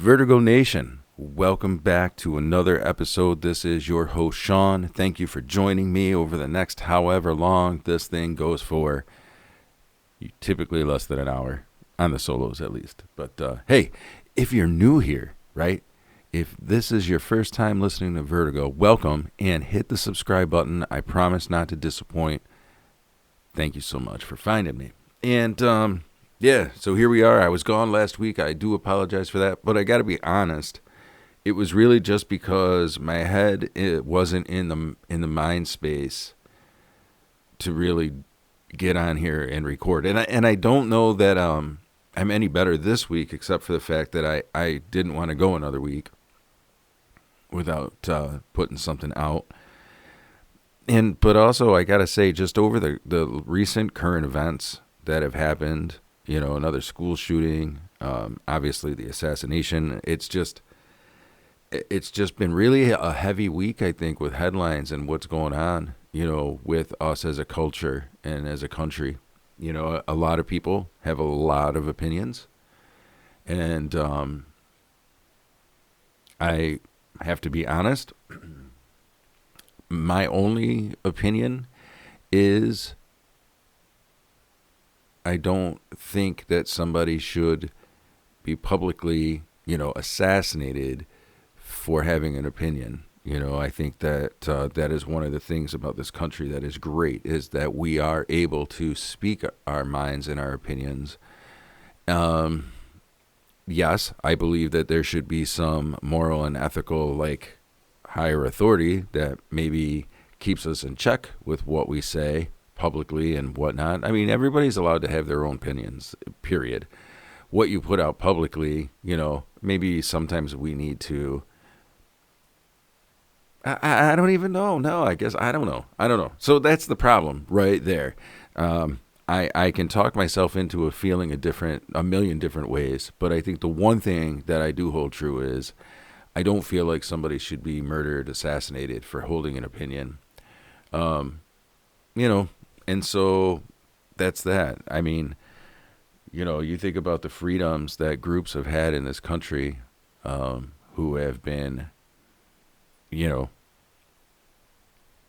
Vertigo Nation, welcome back to another episode. This is your host, Sean. Thank you for joining me over the next however long this thing goes for. Typically less than an hour, on the solos at least. But hey, if you're new here, right? If this is your first time listening to Vertigo, welcome and hit the subscribe button. I promise not to disappoint. Thank you so much for finding me. And yeah, so here we are. I was gone last week. I do apologize for that, but I got to be honest. It was really just because my head wasn't in the mind space to really get on here and record. And I don't know that I'm any better this week, except for the fact that I didn't want to go another week without putting something out. But also I got to say, just over the recent current events that have happened, you know, another school shooting, obviously the assassination. It's just been really a heavy week, I think, with headlines and what's going on, you know, with us as a culture and as a country. You know, a lot of people have a lot of opinions, and I have to be honest. My only opinion is I don't think that somebody should be publicly, you know, assassinated for having an opinion. You know, I think that that is one of the things about this country that is great, is that we are able to speak our minds and our opinions. Yes, I believe that there should be some moral and ethical, like, higher authority that maybe keeps us in check with what we say publicly and whatnot. I mean, everybody's allowed to have their own opinions, period. What you put out publicly, you know, maybe sometimes we need to, I don't even know. No, I guess I don't know. So that's the problem right there. I can talk myself into a feeling a million different ways, but I think the one thing that I do hold true is I don't feel like somebody should be murdered, assassinated for holding an opinion. You know, and so that's that. I mean, you know, you think about the freedoms that groups have had in this country, who have been, you know,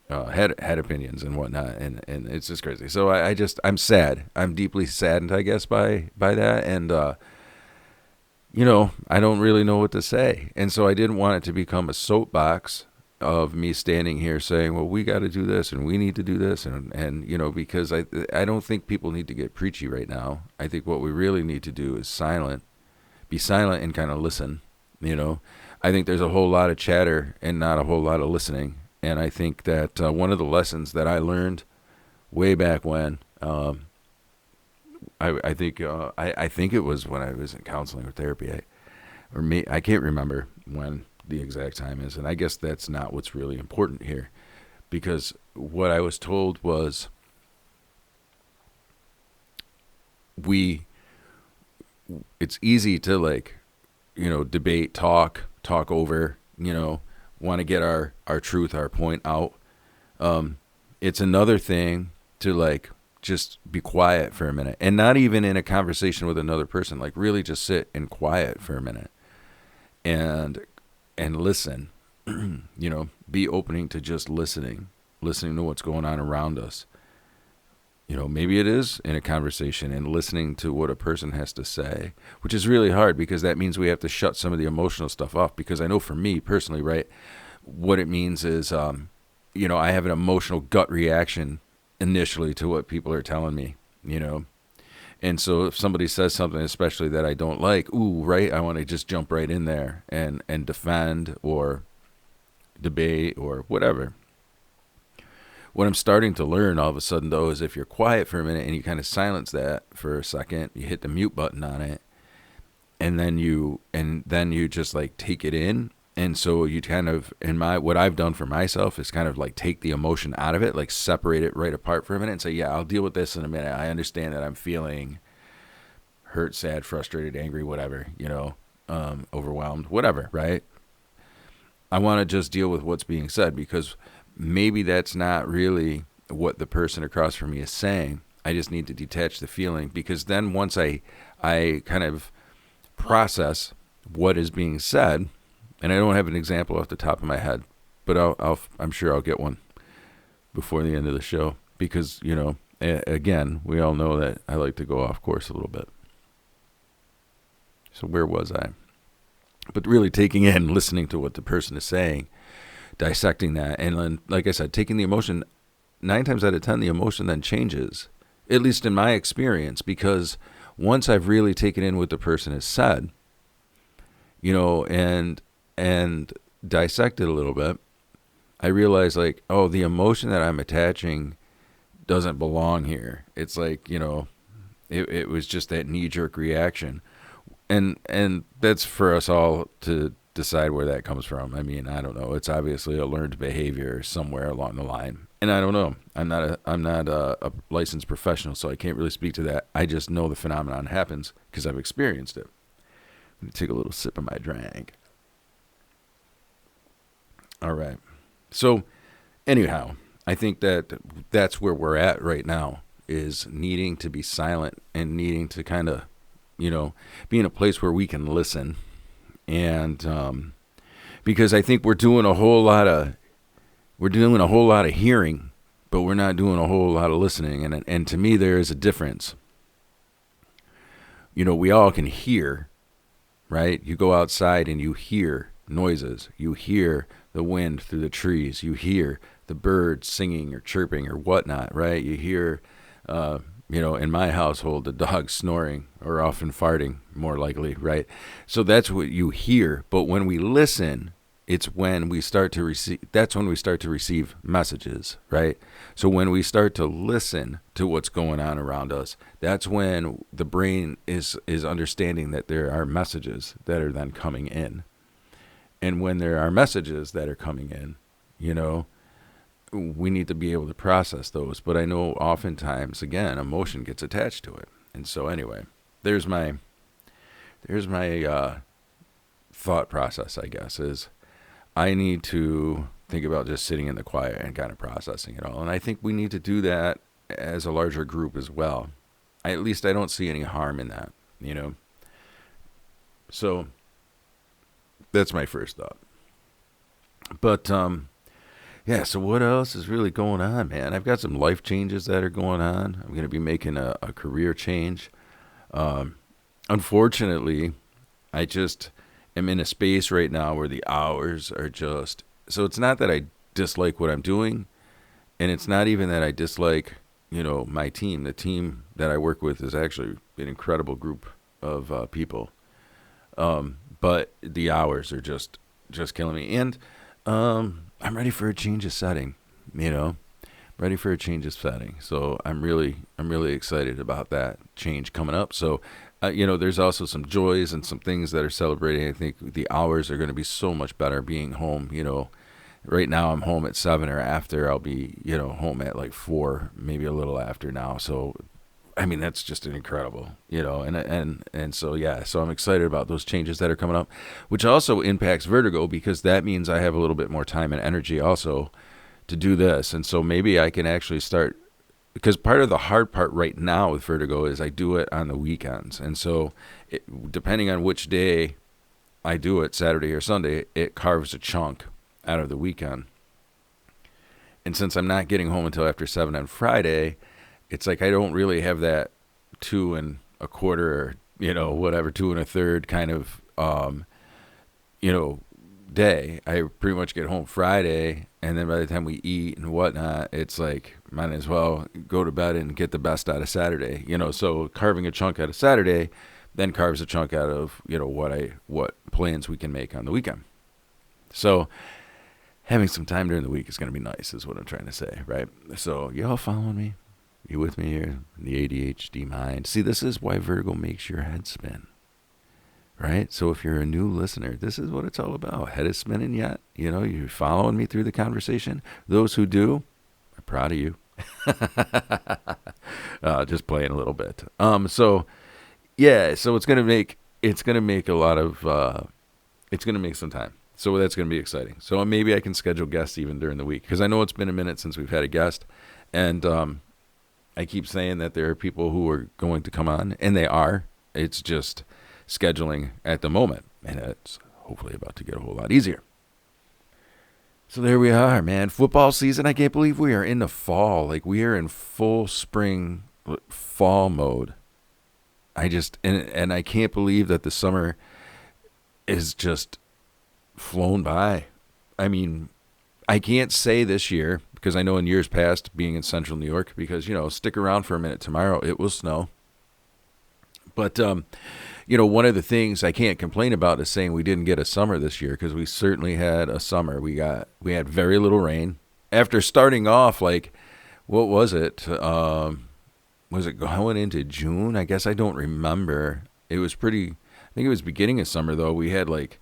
had opinions and whatnot, and it's just crazy. So I'm sad. I'm deeply saddened, I guess, by that, and you know, I don't really know what to say, and so I didn't want it to become a soapbox of me standing here saying, well, we got to do this and we need to do this, and you know, because I don't think people need to get preachy right now. I think what we really need to do is be silent and kind of listen. You know, I think there's a whole lot of chatter and not a whole lot of listening. And I think that one of the lessons that I learned way back when, I think it was when I was in counseling or therapy, I can't remember when the exact time is, and I guess that's not what's really important here, because what I was told was it's easy to, like, you know, debate, talk over, you know, want to get our truth, our point out. It's another thing to, like, just be quiet for a minute, and not even in a conversation with another person, like really just sit in quiet for a minute and listen. You know, be opening to just listening to what's going on around us. You know, maybe it is in a conversation and listening to what a person has to say, which is really hard because that means we have to shut some of the emotional stuff off. Because I know for me personally, right, what it means is, you know, I have an emotional gut reaction initially to what people are telling me, you know. And so if somebody says something, especially that I don't like, right, I want to just jump right in there and defend or debate or whatever. What I'm starting to learn all of a sudden, though, is if you're quiet for a minute and you kind of silence that for a second, you hit the mute button on it, and then you just, like, take it in. And so you kind of, what I've done for myself is kind of like take the emotion out of it, like separate it right apart for a minute and say, yeah, I'll deal with this in a minute. I understand that I'm feeling hurt, sad, frustrated, angry, whatever, you know, overwhelmed, whatever, right? I want to just deal with what's being said, because maybe that's not really what the person across from me is saying. I just need to detach the feeling, because then once I kind of process what is being said, and I don't have an example off the top of my head, but I'm sure I'll get one before the end of the show, because, again, we all know that I like to go off course a little bit. So where was I? But really taking in, listening to what the person is saying, dissecting that, and then, like I said, taking the emotion. 9 times out of 10, the emotion then changes, at least in my experience, because once I've really taken in what the person has said, and dissected a little bit, I realize, like, oh, the emotion that I'm attaching doesn't belong here. It's like, it was just that knee-jerk reaction. And that's for us all to decide where that comes from. I mean, I don't know. It's obviously a learned behavior somewhere along the line. And I don't know. I'm not a licensed professional, so I can't really speak to that. I just know the phenomenon happens because I've experienced it. Let me take a little sip of my drink. All right. So anyhow, I think that's where we're at right now, is needing to be silent and needing to kind of, be in a place where we can listen. And because I think we're doing a whole lot of hearing, but we're not doing a whole lot of listening. And to me, there is a difference. We all can hear, right? You go outside and you hear noises. You hear the wind through the trees. You hear the birds singing or chirping or whatnot, right? You hear, in my household, the dogs snoring or often farting, more likely, right? So that's what you hear. But when we listen, it's when we start to receive, that's when we start to receive messages, right? So when we start to listen to what's going on around us, that's when the brain is understanding that there are messages that are then coming in. And when there are messages that are coming in, we need to be able to process those. But I know oftentimes, again, emotion gets attached to it. And so anyway, there's my thought process, I guess, is I need to think about just sitting in the quiet and kind of processing it all. And I think we need to do that as a larger group as well. At least I don't see any harm in that, So that's my first thought. But, yeah, so what else is really going on, man? I've got some life changes that are going on. I'm going to be making a career change. Unfortunately, I just am in a space right now where the hours are just... So it's not that I dislike what I'm doing, and it's not even that I dislike, my team. The team that I work with is actually an incredible group of people. But the hours are just killing me. And I'm ready for a change of setting, ready for a change of setting. So I'm really excited about that change coming up. So, there's also some joys and some things that are celebrating. I think the hours are going to be so much better being home. Right now I'm home at 7 or after. I'll be, home at like 4, maybe a little after now. So, I mean, that's just incredible, and so, yeah, so I'm excited about those changes that are coming up, which also impacts Vertigo, because that means I have a little bit more time and energy also to do this. And so maybe I can actually start, because part of the hard part right now with Vertigo is I do it on the weekends. And so depending on which day I do it, Saturday or Sunday, it carves a chunk out of the weekend. And since I'm not getting home until after 7 on Friday, it's like I don't really have that 2 1/4 or, whatever, 2 1/3 kind of, day. I pretty much get home Friday, and then by the time we eat and whatnot, it's like, might as well go to bed and get the best out of Saturday, so carving a chunk out of Saturday then carves a chunk out of, what plans we can make on the weekend. So having some time during the week is going to be nice, is what I'm trying to say, right? So you all following me? You with me here? The ADHD mind. See, this is why Virgo makes your head spin, right? So if you're a new listener, this is what it's all about. Head is spinning yet? You're following me through the conversation. Those who do, I'm proud of you. Just playing a little bit. So yeah, so it's gonna make a lot of it's gonna make some time. So that's gonna be exciting. So maybe I can schedule guests even during the week, because I know it's been a minute since we've had a guest, and I keep saying that there are people who are going to come on, and they are. It's just scheduling at the moment. And it's hopefully about to get a whole lot easier. So there we are, man. Football season. I can't believe we are in the fall. Like, we are in full spring fall mode. And I can't believe that the summer is just flown by. I mean, I can't say this year because I know in years past, being in central New York, because, stick around for a minute. Tomorrow it will snow. But, one of the things I can't complain about is saying we didn't get a summer this year, because we certainly had a summer. We had very little rain. After starting off, like, what was it? Was it going into June? I guess I don't remember. It was I think it was beginning of summer, though. We had like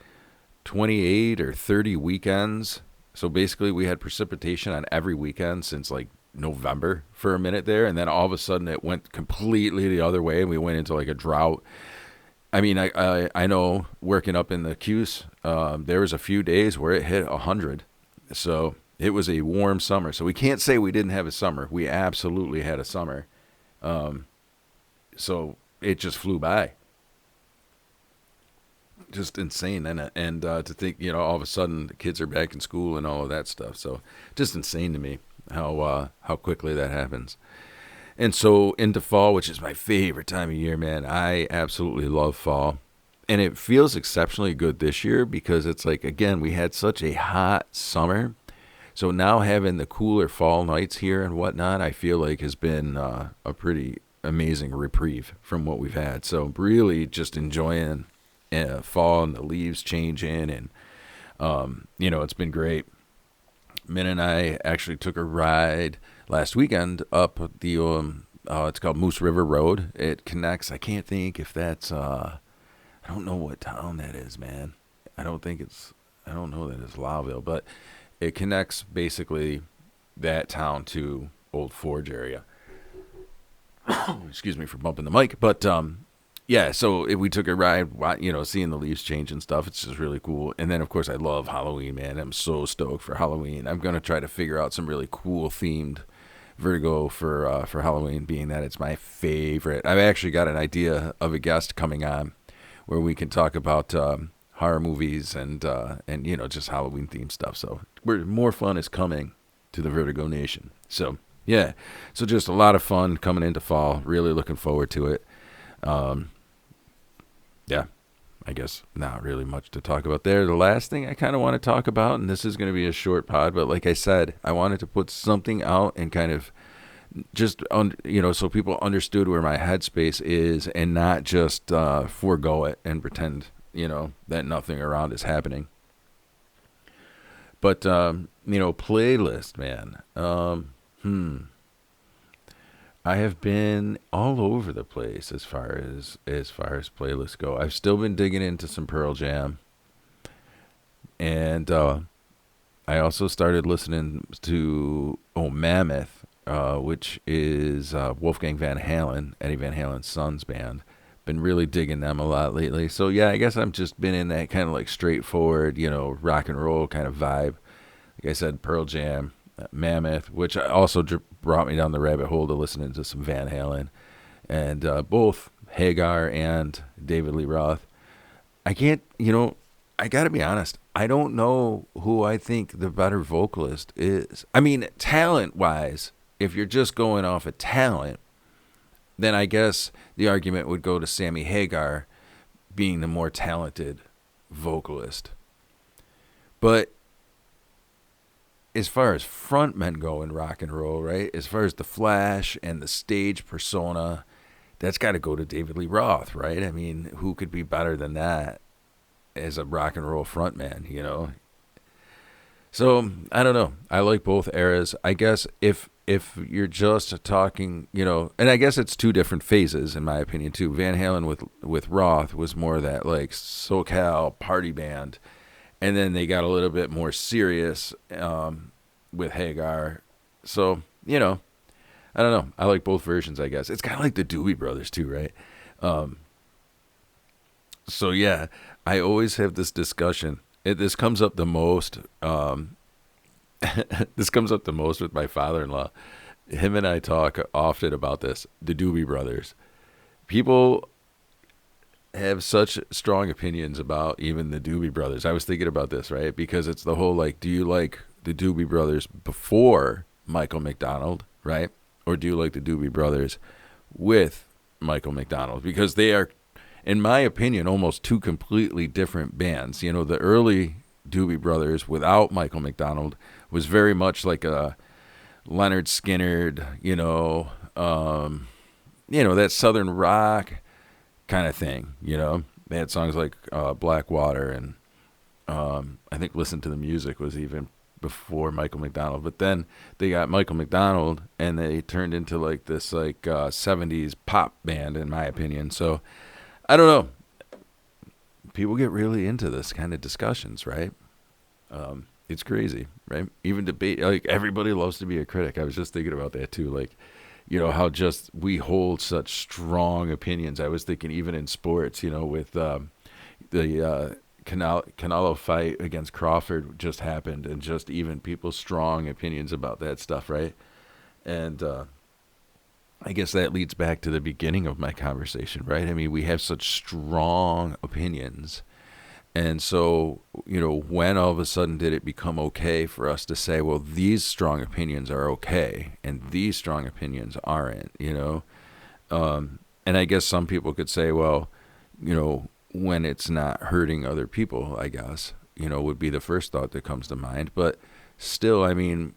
28 or 30 weekends. So basically we had precipitation on every weekend since like November for a minute there. And then all of a sudden it went completely the other way and we went into like a drought. I mean, I know working up in the Cuse, there was a few days where it hit 100. So it was a warm summer. So we can't say we didn't have a summer. We absolutely had a summer. So it just flew by. Just insane. And to think, all of a sudden the kids are back in school and all of that stuff. So just insane to me how quickly that happens. And so into fall, which is my favorite time of year, man. I absolutely love fall. And it feels exceptionally good this year because it's like, again, we had such a hot summer. So now having the cooler fall nights here and whatnot, I feel like has been a pretty amazing reprieve from what we've had. So really just enjoying fall and the leaves changing. And, it's been great. Min and I actually took a ride last weekend up the, it's called Moose River Road. It connects, I can't think if that's, I don't know what town that is, man. I don't know that it's Lowville, but it connects basically that town to Old Forge area. Excuse me for bumping the mic, but yeah. So we took a ride, seeing the leaves change and stuff. It's just really cool. And then of course I love Halloween, man. I'm so stoked for Halloween. I'm gonna try to figure out some really cool themed Vertigo for Halloween, being that it's my favorite. I've actually got an idea of a guest coming on where we can talk about horror movies and just Halloween themed stuff. So more fun is coming to the Vertigo Nation. So yeah, so just a lot of fun coming into fall. Really looking forward to it. Yeah, I guess not really much to talk about there. The last thing I kind of want to talk about, and this is going to be a short pod, but like I said, I wanted to put something out and kind of just, so people understood where my headspace is and not just forego it and pretend, that nothing around is happening. But, playlist, man. I have been all over the place as far as playlists go. I've still been digging into some Pearl Jam, and I also started listening to Mammoth, which is Wolfgang Van Halen, Eddie Van Halen's son's band. Been really digging them a lot lately. So yeah, I guess I've just been in that kind of like straightforward, rock and roll kind of vibe. Like I said, Pearl Jam, Mammoth, which also brought me down the rabbit hole to listening to some Van Halen, and both Hagar and David Lee Roth. I can't, I gotta be honest, I don't know who I think the better vocalist is. I mean, talent-wise, if you're just going off of talent, then I guess the argument would go to Sammy Hagar being the more talented vocalist. But as far as frontmen go in rock and roll, right? As far as the flash and the stage persona, that's got to go to David Lee Roth, right? I mean, who could be better than that as a rock and roll frontman, So, I don't know. I like both eras. I guess if you're just talking, and I guess it's two different phases in my opinion too. Van Halen with Roth was more that like SoCal party band. And then they got a little bit more serious with Hagar. So, I don't know. I like both versions, I guess. It's kind of like the Doobie Brothers, too, right? So, yeah, I always have this discussion. This comes up the most. This comes up the most with my father-in-law. Him and I talk often about this, the Doobie Brothers. People have such strong opinions about even the Doobie Brothers. I was thinking about this, right? Because it's the whole like, do you like the Doobie Brothers before Michael McDonald, right? Or do you like the Doobie Brothers with Michael McDonald? Because they are, in my opinion, almost two completely different bands. You know, the early Doobie Brothers without Michael McDonald was very much like a Leonard Skinner, that Southern rock kind of thing. They had songs like Blackwater, and I think Listen to the Music was even before Michael McDonald. But then they got Michael McDonald, and they turned into like this 70s pop band, in my opinion. So I don't know. People get really into this kind of discussions, right? It's crazy, right? Even debate, like everybody loves to be a critic. I was just thinking about that too. Like, how just we hold such strong opinions. I was thinking even in sports, with the Canelo fight against Crawford just happened, and just even people's strong opinions about that stuff, right? And I guess that leads back to the beginning of my conversation, right? I mean, we have such strong opinions. And so, when all of a sudden did it become okay for us to say, well, these strong opinions are okay and these strong opinions aren't, And I guess some people could say, well, when it's not hurting other people, I guess, would be the first thought that comes to mind. But still, I mean,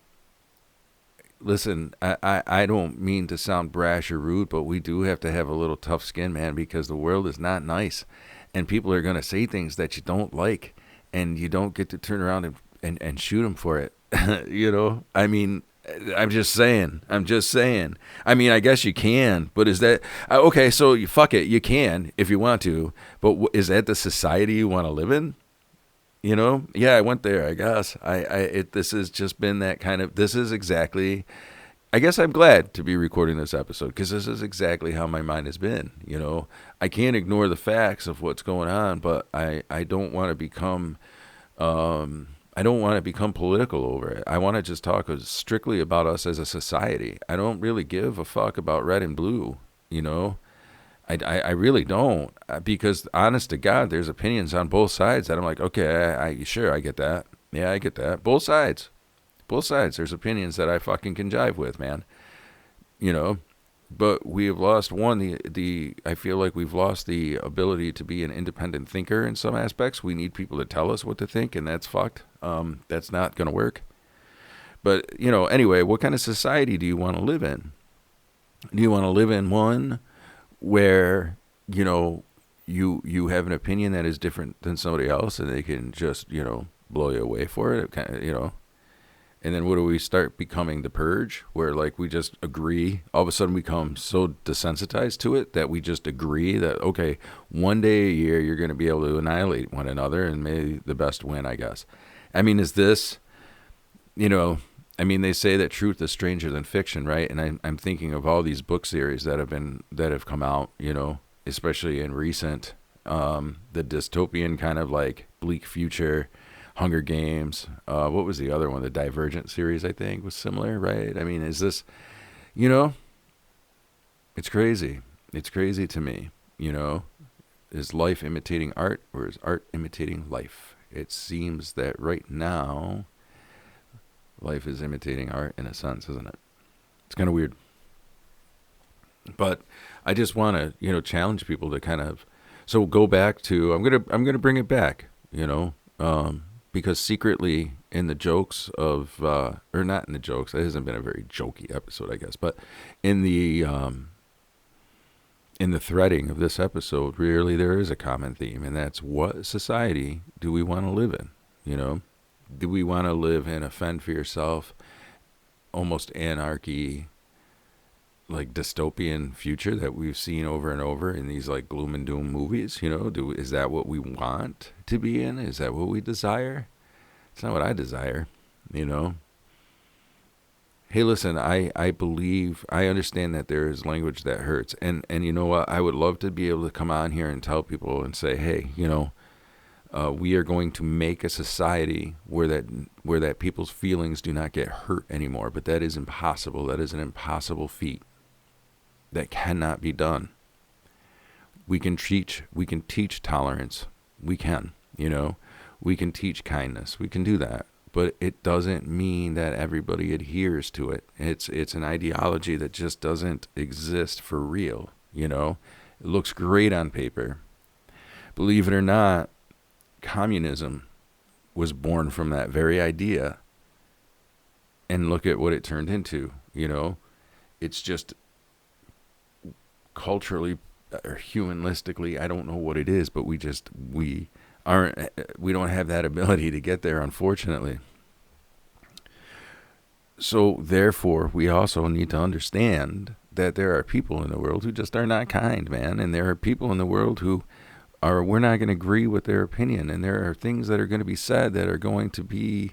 listen, I don't mean to sound brash or rude, but we do have to have a little tough skin, man, because the world is not nice. And people are going to say things that you don't like, and you don't get to turn around and shoot them for it. I mean, I'm just saying. I mean, I guess you can, but is that okay? So you fuck it. You can if you want to, but is that the society you want to live in? Yeah, I went there, I guess. This has just been that kind of, this is exactly, I guess I'm glad to be recording this episode, because this is exactly how my mind has been. I can't ignore the facts of what's going on, but I don't want to become, political over it. I want to just talk strictly about us as a society. I don't really give a fuck about red and blue, I really don't, because honest to God, there's opinions on both sides that I'm like, okay, sure, I get that. Yeah, I get that. Both sides. There's opinions that I fucking can jive with, man. But we have lost I feel like we've lost the ability to be an independent thinker in some aspects. We need people to tell us what to think, and that's fucked. That's not going to work. But, anyway, what kind of society do you want to live in? Do you want to live in one where, you have an opinion that is different than somebody else, and they can just, blow you away for it, kind of, And then what do we start becoming? The purge, where like we just agree. All of a sudden we become so desensitized to it that we just agree that, okay, one day a year you're going to be able to annihilate one another, and may the best win, I guess. I mean, is this, they say that truth is stranger than fiction, right? And I'm thinking of all these book series that have come out, especially in recent, the dystopian kind of like bleak future, Hunger Games. What was the other one? The Divergent series, I think, was similar, right? I mean, is this, it's crazy. It's crazy to me, Is life imitating art, or is art imitating life? It seems that right now, life is imitating art in a sense, isn't it? It's kind of weird. But I just want to, challenge people to kind of, so go back to, I'm gonna bring it back, because secretly in the jokes of, or not in the jokes, it hasn't been a very jokey episode, I guess, but in the threading of this episode, really there is a common theme, and that's, what society do we want to live in? Do we want to live in a fend for yourself, almost anarchy, like dystopian future that we've seen over and over in these like gloom and doom movies? Is that what we want to be in? Is that what we desire? It's not what I desire, Hey, listen, I believe, I understand that there is language that hurts, and you know what? I would love to be able to come on here and tell people and say, hey, we are going to make a society where that people's feelings do not get hurt anymore. But that is impossible. That is an impossible feat. That cannot be done. we can teach tolerance. We can, we can teach kindness. We can do that. But it doesn't mean that everybody adheres to it. It's an ideology that just doesn't exist for real, It looks great on paper. Believe it or not, communism was born from that very idea. And look at what it turned into, It's just culturally or humanistically, I don't know what it is, but we don't have that ability to get there, unfortunately. So therefore, we also need to understand that there are people in the world who just are not kind, man. And there are people in the world we're not going to agree with their opinion. And there are things that are going to be said that are going to be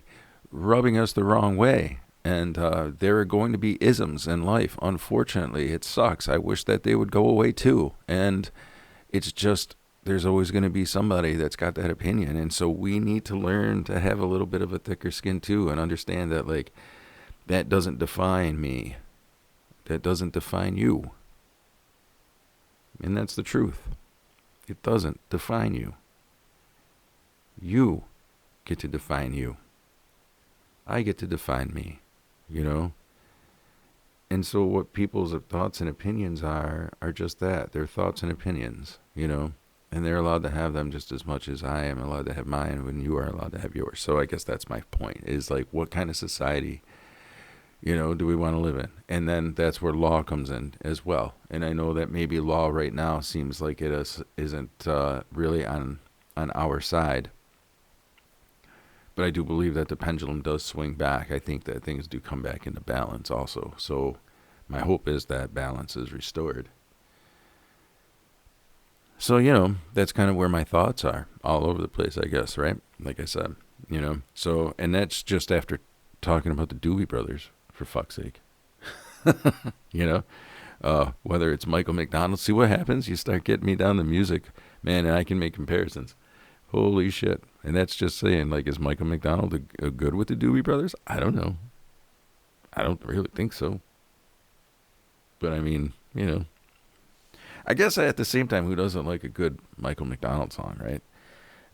rubbing us the wrong way. And there are going to be isms in life. Unfortunately, it sucks. I wish that they would go away too. And it's just, there's always going to be somebody that's got that opinion. And so we need to learn to have a little bit of a thicker skin too, and understand that, like, that doesn't define me. That doesn't define you. And that's the truth. It doesn't define you. You get to define you. I get to define me. And so what people's thoughts and opinions are just that. They're thoughts and opinions, And they're allowed to have them just as much as I am allowed to have mine when you are allowed to have yours. So I guess that's my point, is like, what kind of society, do we want to live in? And then that's where law comes in as well. And I know that maybe law right now seems like it isn't really on our side. But I do believe that the pendulum does swing back. I think that things do come back into balance also. So my hope is that balance is restored. So, that's kind of where my thoughts are, all over the place, I guess, right? Like I said, So, and that's just after talking about the Doobie Brothers, for fuck's sake. Whether it's Michael McDonald, see what happens? You start getting me down the music, man, and I can make comparisons. Holy shit. And that's just saying, like, is Michael McDonald a good with the Doobie Brothers? I don't know. I don't really think so. But I mean, I guess at the same time, who doesn't like a good Michael McDonald song, right?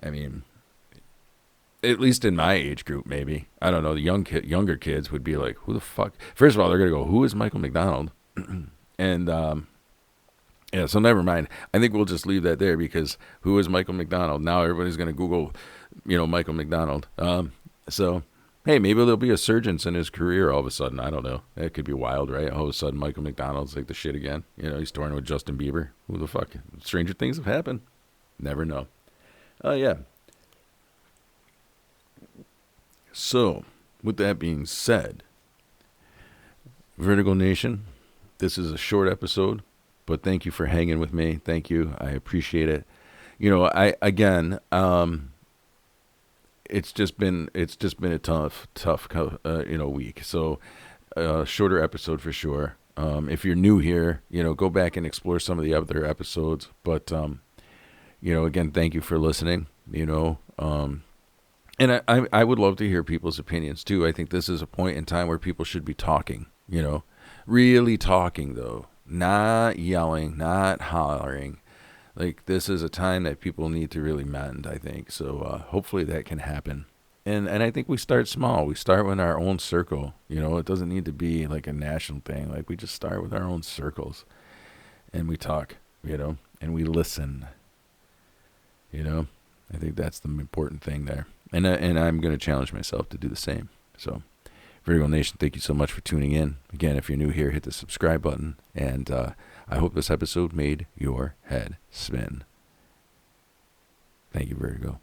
I mean, at least in my age group, maybe. I don't know. The younger kids would be like, who the fuck? First of all, they're going to go, who is Michael McDonald? And, yeah, so never mind. I think we'll just leave that there, because who is Michael McDonald? Now everybody's going to Google, Michael McDonald. So, hey, maybe there'll be a surgence in his career all of a sudden. I don't know. That could be wild, right? All of a sudden, Michael McDonald's like the shit again. He's touring with Justin Bieber. Who the fuck? Stranger things have happened. Never know. Oh, yeah. So, with that being said, Vertigo Nation, this is a short episode. But thank you for hanging with me. Thank you. I appreciate it. It's just been a tough, week. So, shorter episode for sure. If you're new here, go back and explore some of the other episodes. But, again, thank you for listening. And I would love to hear people's opinions too. I think this is a point in time where people should be talking. Really talking though. Not yelling, not hollering. Like, this is a time that people need to really mend, I think. So hopefully that can happen. And I think we start small. We start with our own circle. It doesn't need to be like a national thing. Like, we just start with our own circles. And we talk, and we listen. I think that's the important thing there. And I'm going to challenge myself to do the same. So, Vertigo Nation, thank you so much for tuning in. Again, if you're new here, hit the subscribe button. And I hope this episode made your head spin. Thank you, Vertigo.